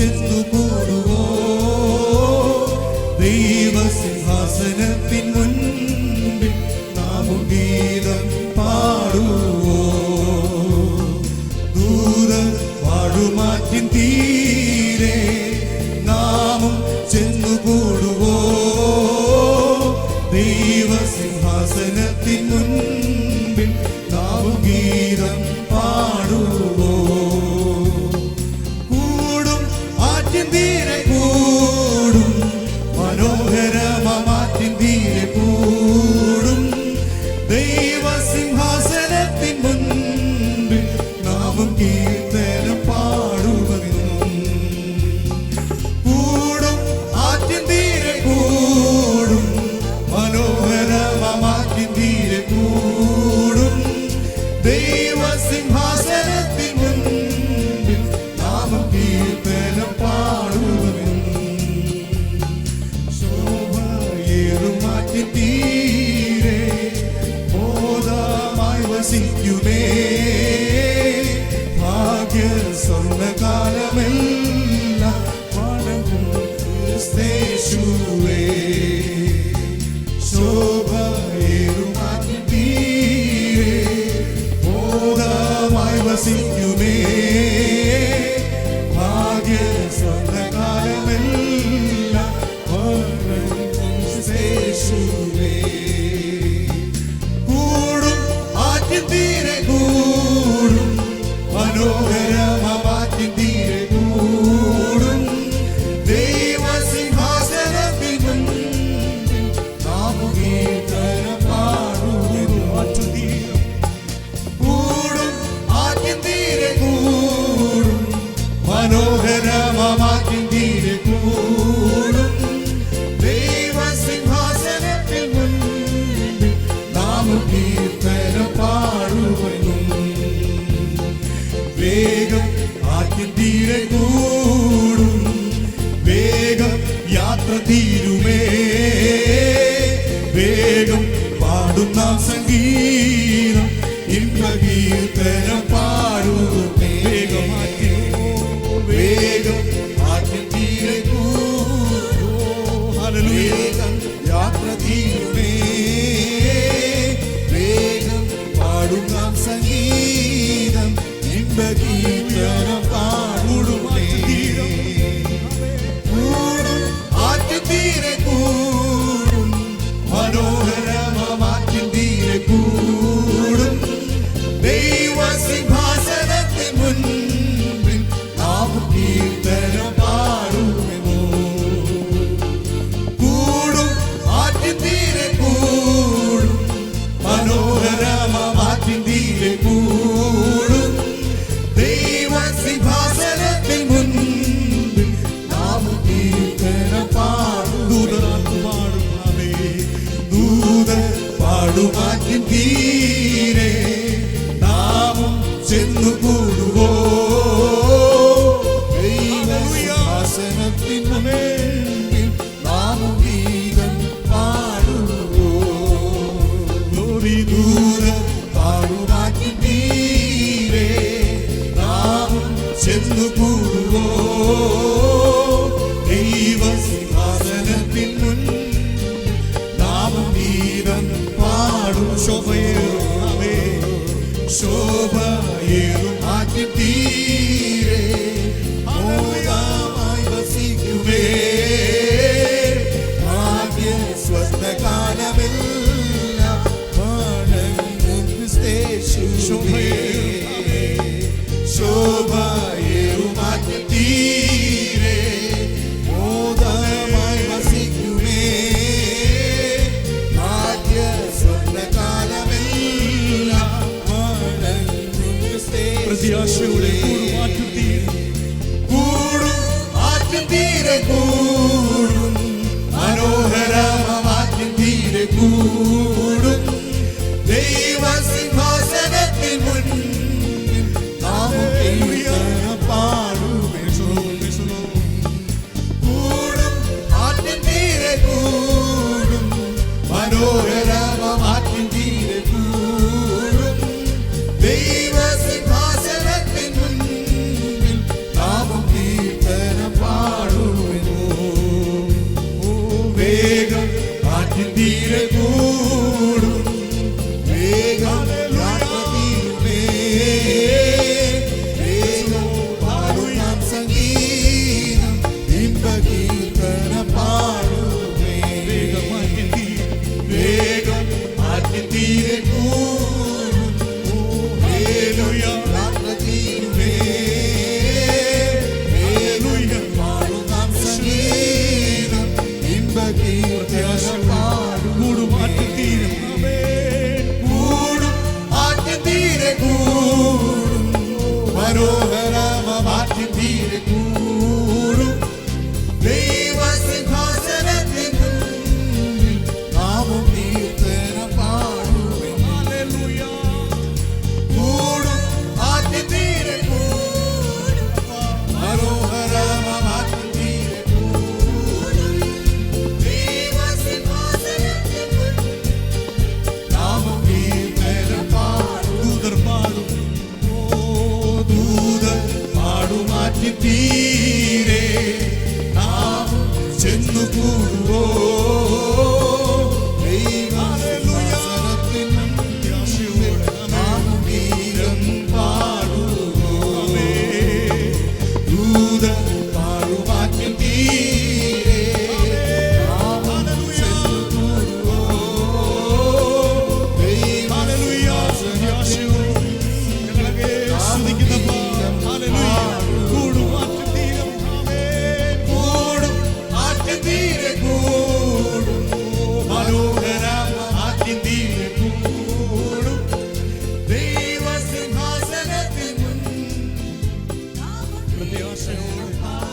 ചെന്നുകൂടുവോ ദൈവസിംഹാസനത്തിൻ മുൻപിൽ നാമും ഗീതം പാടുവോ ദൂതർ പാടുമാറ്റിൻ തീരെ നാമും ചെന്നുകൂടുവോ ദൈവസിംഹാസനത്തിൻ മുൻപിൽ നാമും ഗീതം പാടുവോ കൂടും ആറ്റിൻ തീരെ കൂടും മനോഹരമാറ്റിൻ തീരെ കൂടും ദൈവസിംഹാസനത്തിൻ മുൻപിൽ നാമും കീർത്തനം പാടുവെന്നും കൂടും ആറ്റിൻ തീരെ കൂടും മനോഹരമാറ്റിൻ തീരെ കൂടും ദൈവസിംഹാസനത്തിൻ മുൻപിൽ നാമും കീർത്തനം പാടുവെന്നും ശോഭയേറും ആറ്റിൻ തീരെ ബോധമായി വസിക്കുമേ ഭാഗ്യ സ്വർണ്ണകാലമെല്ലാം വണങ്ങും ക്രിസ്തേശുവേ ശോഭയേറും ആറ്റിൻ തീരെ ബോധമായി വസിക്കുമേ ഭാഗ്യ സ്വർണ്ണകാലമെല്ലാം വണങ്ങും ക്രിസ്തേശുവേ കൂടും ആറ്റിൻ തീരെ കൂടും മനോഹരമാറ്റിൻ തീരെ കൂടും ദൈവസിംഹാസനത്തിൻ മുൻപിൽ നാമും കീർത്തനം പാടുവെന്നും കൂടും ആറ്റിൻ തീരെ കൂടും മനോഹരമാറ്റിൻ തീരെ കൂടും ദൈവസിംഹാസനത്തിൻ മുൻപിൽ നാമും കീർത്തനം പാടുവെന്നും വേഗം ആറ്റിൻ തീരെ കൂടും വേഗം യാത്ര തീരുമേ വേഗം പാടും നാം സംഗീതം ഇമ്പകീർത്തനം പാടുമേ വേഗം ആറ്റിൻ തീരെ കൂടും വേഗം യാത്ര തീരുമേ വേഗം പാടും നാം സംഗീതം ഇമ്പകീർത്തനം പാടുമേ കൂടും ആറ്റിൻ തീരെ കൂടും മനോഹരമാറ്റിൻ തീരെ കൂടും ദൈവസിംഹാസനത്തിൻ മുൻപിൽ നാമും കീർത്തനം പാടുമെന്നോ കൂടും ആറ്റിൻ തീരെ കൂടും മനോഹരമാറ്റിൻ തീരെ കൂടും ദൈവസിംഹാസനത്തിൻ മുൻപിൽ നാമും കീർത്തനം പാടുമേ ദൂതർ പാടുമാറ്റിൻ തീരെ നാമും ചെന്നുകൂടുവോ ദൈവസിംഹാസനത്തിൻ മുൻപിൽ നാമും ഗീതം പാടുവോ ദൂതർ പാടുമാറ്റിൻ തീരെ നാമും ചെന്നുകൂടുവോ ദൈവസിംഹാസനത്തിൻ മുൻപിൽ നാമും ഗീതം പാടും ശോഭയേറുമേ ശോഭയേറും ആറ്റിൻ തീരെ ബോധമായി വസിക്കുമേ ഭാഗ്യ സ്വർണ്ണകാലമെല്ലാം വണങ്ങും ക്രിസ്തേശുവേ ശോഭയേറും ആറ്റിൻ തീരെ ബോധമായി വസിക്കുമേ ഭാഗ്യ സ്വർണ്ണകാലമെല്ലാം വണങ്ങും ക്രിസ്തേശുവേ പ്രത്യാശയോടെ കൂടും ആറ്റിൻ തീരെ കൂടും മനോഹരമാറ്റിൻ തീരെ കൂടും ദൈവസിംഹാസനത്തിൻ മുൻപിൽ നാമും കീർത്തനം പാടുമെന്നോ കൂടും ആറ്റിൻ തീരെ കൂടും മനോഹരമാറ്റിൻ തീരെ കൂടും ദൈവസിംഹാസനത്തിൻ മുൻപിൽ നാമും കീർത്തനം തീരെ നാം ചെന്നു കൂടുവോ ദൈവസിംഹാസനത്തിൽ മുൻ പ്രത്യാശയോടെ